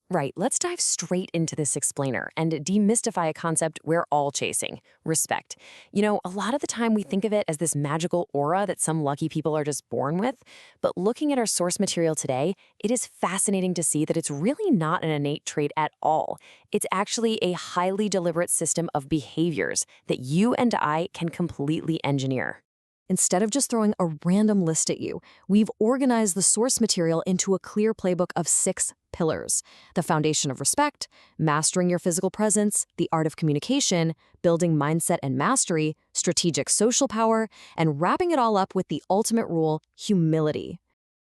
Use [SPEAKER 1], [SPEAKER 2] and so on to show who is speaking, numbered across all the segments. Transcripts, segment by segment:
[SPEAKER 1] Right, let's dive straight into this explainer and demystify a concept we're all chasing: respect. A lot of the time we think of it as this magical aura that some lucky people are just born with, but looking at our source material today, it is fascinating to see that it's really not an innate trait at all. It's actually a highly deliberate system of behaviors that you and I can completely engineer.
[SPEAKER 2] Instead of just throwing a random list at you, we've organized the source material into a clear playbook of 6 pillars: the foundation of respect, mastering your physical presence, the art of communication, building mindset and mastery, strategic social power, and wrapping it all up with the ultimate rule: humility.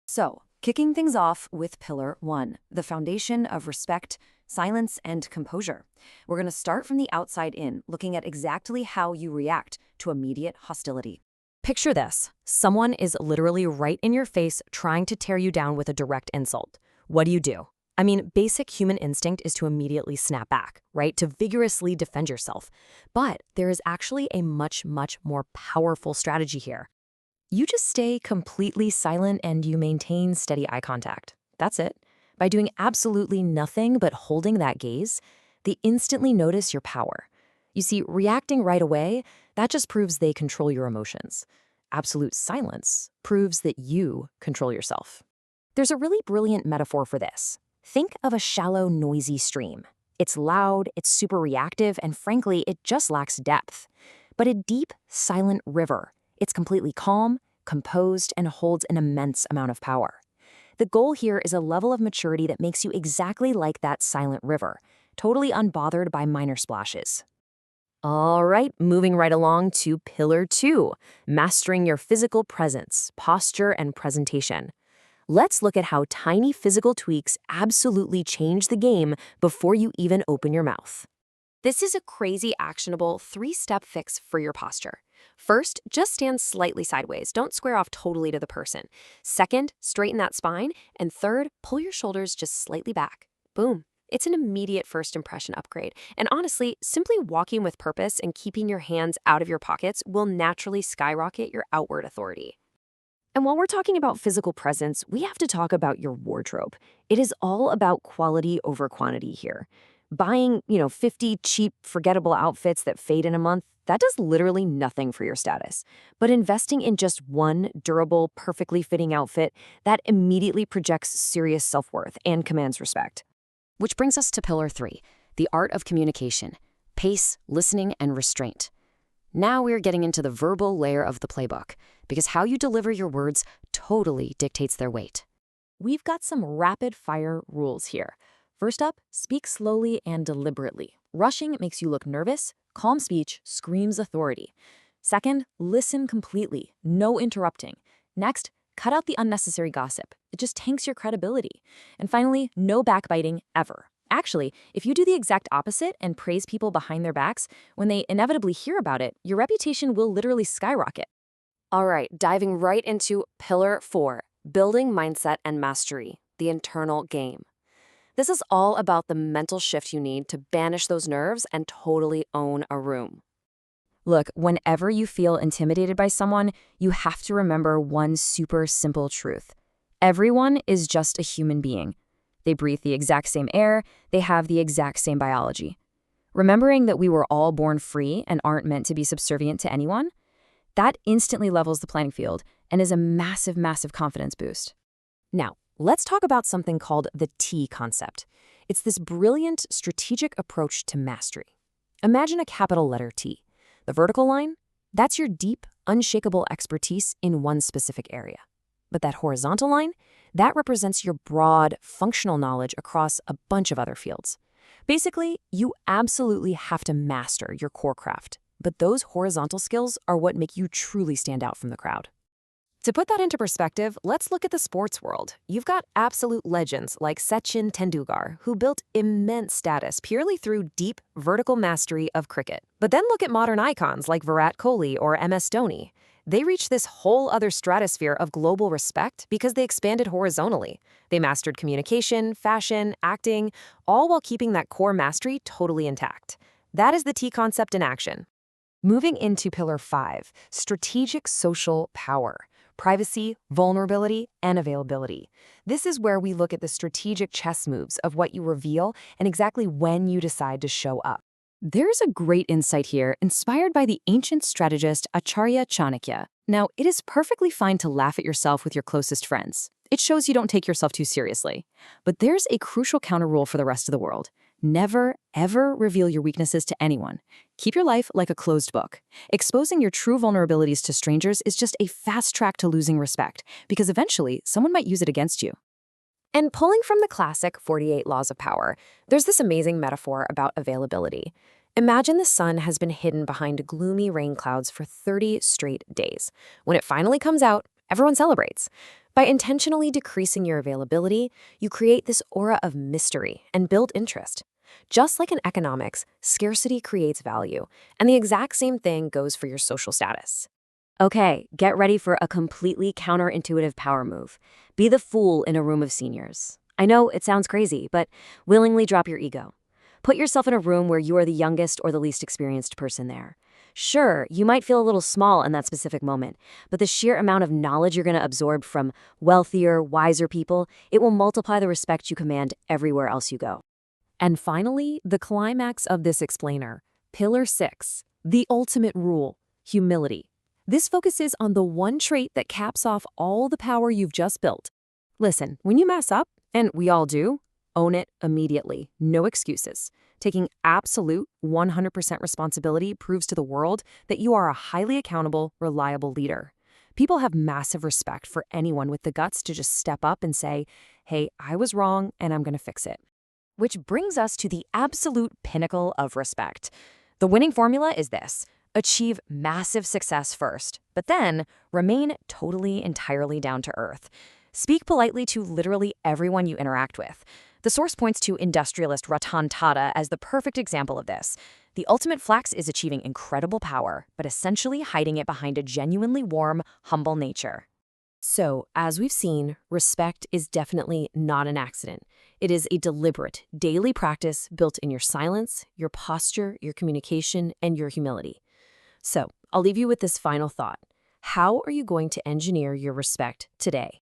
[SPEAKER 2] So, kicking things off with pillar 1, the foundation of respect, silence, and composure. We're going to start from the outside in, looking at exactly how you react to immediate hostility. Picture this. Someone is literally right in your face trying to tear you down with a direct insult. What do? I mean, basic human instinct is to immediately snap back, right? To vigorously defend yourself. But there is actually a much, much more powerful strategy here. You just stay completely silent and you maintain steady eye contact. That's it. By doing absolutely nothing but holding that gaze, they instantly notice your power. You see, reacting right away, that just proves they control your emotions. Absolute silence proves that you control yourself. There's a really brilliant metaphor for this. Think of a shallow, noisy stream. It's loud, it's super reactive, and frankly, it just lacks depth. But a deep, silent river, it's completely calm, composed, and holds an immense amount of power. The goal here is a level of maturity that makes you exactly like that silent river, totally unbothered by minor splashes. All right, moving right along to pillar 2, mastering your physical presence, posture, and presentation. Let's look at how tiny physical tweaks absolutely change the game before you even open your mouth. This is a crazy, actionable 3-step fix for your posture. First, just stand slightly sideways. Don't square off totally to the person. Second, straighten that spine. And third, pull your shoulders just slightly back. Boom. It's an immediate first impression upgrade. And honestly, simply walking with purpose and keeping your hands out of your pockets will naturally skyrocket your outward authority. And while we're talking about physical presence, we have to talk about your wardrobe. It is all about quality over quantity here. Buying, 50 cheap, forgettable outfits that fade in a month, that does literally nothing for your status. But investing in just one durable, perfectly fitting outfit, that immediately projects serious self-worth and commands respect. Which brings us to pillar 3, the art of communication: pace, listening, and restraint. Now we're getting into the verbal layer of the playbook, because how you deliver your words totally dictates their weight. We've got some rapid-fire rules here. First up, speak slowly and deliberately. Rushing makes you look nervous. Calm speech screams authority. Second, listen completely. No interrupting. Next, cut out the unnecessary gossip. It just tanks your credibility. And finally, no backbiting ever. Actually, if you do the exact opposite and praise people behind their backs, when they inevitably hear about it, your reputation will literally skyrocket. All right, diving right into pillar 4, building mindset and mastery, the internal game. This is all about the mental shift you need to banish those nerves and totally own a room. Look, whenever you feel intimidated by someone, you have to remember one super simple truth. Everyone is just a human being. They breathe the exact same air, they have the exact same biology. Remembering that we were all born free and aren't meant to be subservient to anyone, that instantly levels the playing field and is a massive, massive confidence boost. Now, let's talk about something called the T concept. It's this brilliant, strategic approach to mastery. Imagine a capital letter T. The vertical line, that's your deep, unshakable expertise in one specific area. But that horizontal line, that represents your broad, functional knowledge across a bunch of other fields. Basically, you absolutely have to master your core craft, but those horizontal skills are what make you truly stand out from the crowd. To put that into perspective, let's look at the sports world. You've got absolute legends like Sachin Tendulkar, who built immense status purely through deep, vertical mastery of cricket. But then look at modern icons like Virat Kohli or MS Dhoni. They reached this whole other stratosphere of global respect because they expanded horizontally. They mastered communication, fashion, acting, all while keeping that core mastery totally intact. That is the T concept in action. Moving into pillar 5, strategic social power.
[SPEAKER 1] privacy, vulnerability, and availability. This is where we look at the strategic chess moves of what you reveal and exactly when you decide to show up.
[SPEAKER 2] There's a great insight here, inspired by the ancient strategist Acharya Chanakya. Now, it is perfectly fine to laugh at yourself with your closest friends. It shows you don't take yourself too seriously. But there's a crucial counter rule for the rest of the world. Never, ever reveal your weaknesses to anyone. Keep your life like a closed book. Exposing your true vulnerabilities to strangers is just a fast track to losing respect, because eventually someone might use it against you.
[SPEAKER 1] And pulling from the classic 48 Laws of Power, there's this amazing metaphor about availability. Imagine the sun has been hidden behind gloomy rain clouds for 30 straight days. When it finally comes out, everyone celebrates. By intentionally decreasing your availability, you create this aura of mystery and build interest. Just like in economics, scarcity creates value, and the exact same thing goes for your social status.
[SPEAKER 2] Okay, get ready for a completely counterintuitive power move. Be the fool in a room of seniors. I know it sounds crazy, but willingly drop your ego. Put yourself in a room where you are the youngest or the least experienced person there. Sure, you might feel a little small in that specific moment, but the sheer amount of knowledge you're going to absorb from wealthier, wiser people, it will multiply the respect you command everywhere else you go.
[SPEAKER 1] And finally, the climax of this explainer, Pillar 6, the ultimate rule, humility. This focuses on the one trait that caps off all the power you've just built. Listen, when you mess up, and we all do, own it immediately, no excuses. Taking absolute 100% responsibility proves to the world that you are a highly accountable, reliable leader. People have massive respect for anyone with the guts to just step up and say, hey, I was wrong and I'm going to fix it. Which brings us to the absolute pinnacle of respect. The winning formula is this: achieve massive success first, but then remain totally, entirely down to earth. Speak politely to literally everyone you interact with. The source points to industrialist Ratan Tata as the perfect example of this. The ultimate flex is achieving incredible power, but essentially hiding it behind a genuinely warm, humble nature. So, as we've seen, respect is definitely not an accident. It is a deliberate, daily practice built in your silence, your posture, your communication, and your humility. So, I'll leave you with this final thought. How are you going to engineer your respect today?